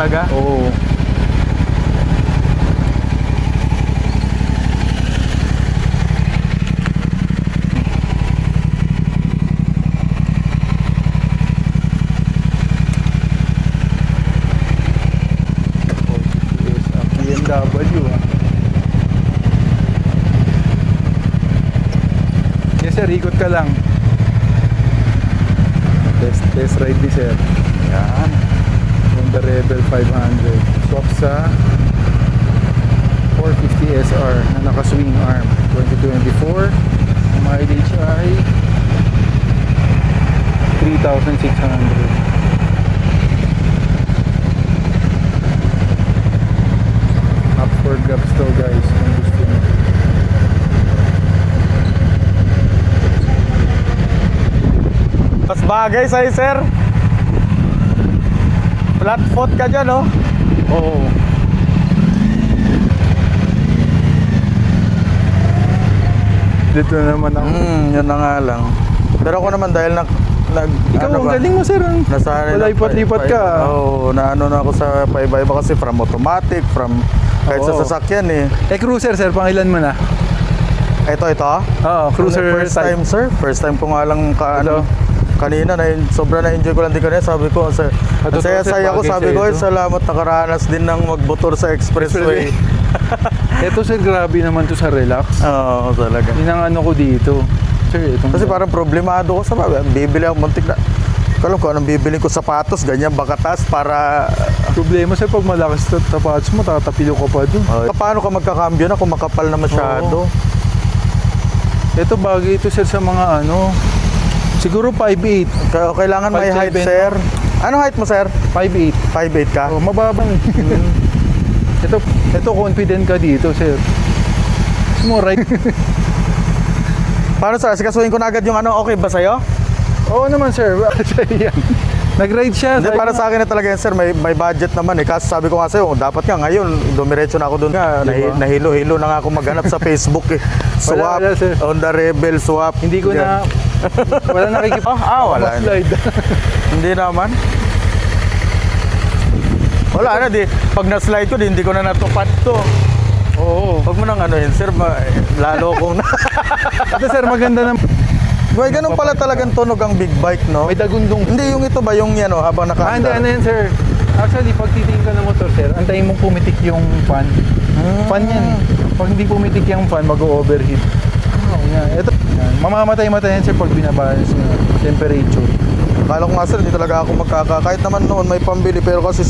talaga? Oo. BMW Yes sir, ikot ka lang. Test ride ni sir. Yan. Honda Rebel 500. Swap sa 450 SR na naka-swing arm. 2024. Mileage ay 3,600. Up for grabs to guys kung gusto nyo. Mas bagay sa'yo, sir. Flat foot ka dyan, no? Oo. Dito naman ako. Yun na nga lang. Pero ako naman dahil Ikaw ang galing mo sir. Nasanay na Lipat-lipat ka. Oo, naano na ako sa paiba-iba kasi from automatic, from kahit sa Oo. sasakyan eh. Cruiser sir, pangilan mo na? Ito. Oo, cruiser First time, sir. First time ko nga lang kanina sobrang na-enjoy ko lang din kanina. Sabi ko, sir, saya-saya ko. Sabi ko, salamat nakaranas din ng magmotor sa expressway. Ito sir, grabe naman to sa relax. Oo, talaga. Yun ang ano ko dito. Sir, Kasi parang problemado ko sa bibili ako muntik na. Alam ko anong bibili ko sapatos, ganyan bakatas para problema sir, pag malakas tapatos mo, tatapilo ka pa doon. paano ka magkakambyo na kung makapal na masyado? Ito bagay ito sir sa mga ano, siguro 5'8". Kailangan may height, 5'7". sir. Ano height mo, sir? 5'8". 5'8 ka? Oh, mababang. Ito confident ka dito sir. Mo right. Paano, sir? Sikasuhin ko na agad yung ano, okay ba sa'yo? Oo naman sir. Nag-ride siya. Hindi, para sa akin na talaga yan, sir. May budget naman eh. Kasi sabi ko nga sa'yo, dapat nga ngayon, dumiretso na ako doon nga. Diba? Nahilo-hilo na nga ako maghanap sa Facebook eh. Swap, Wala, sir. Honda Rebel, swap. Hindi ko na, wala nakikip. Wala. Slide. Hindi naman. Wala na, pag na-slide ko, hindi ko na natupad to. Oo. Huwag mo nang ano yun, sir. Lalo kong Ito sir, maganda naman. Boy, ganun pala talagang tunog ang big bike, no? May dagundong. Hindi, yung ito ba, yung yan, habang Hindi, nakaandar? ano yan sir. Actually, pag titingin ka ng motor sir, antayin mong pumitik yung fan. Fan yan eh. Pag hindi pumitik yung fan, mag-overheat. Yan. Ito, yan. Mamamatay-matay yan sir pag binabalance yung temperature. Akala ko nga, sir, hindi talaga ako kahit naman noon may pambili, pero kasi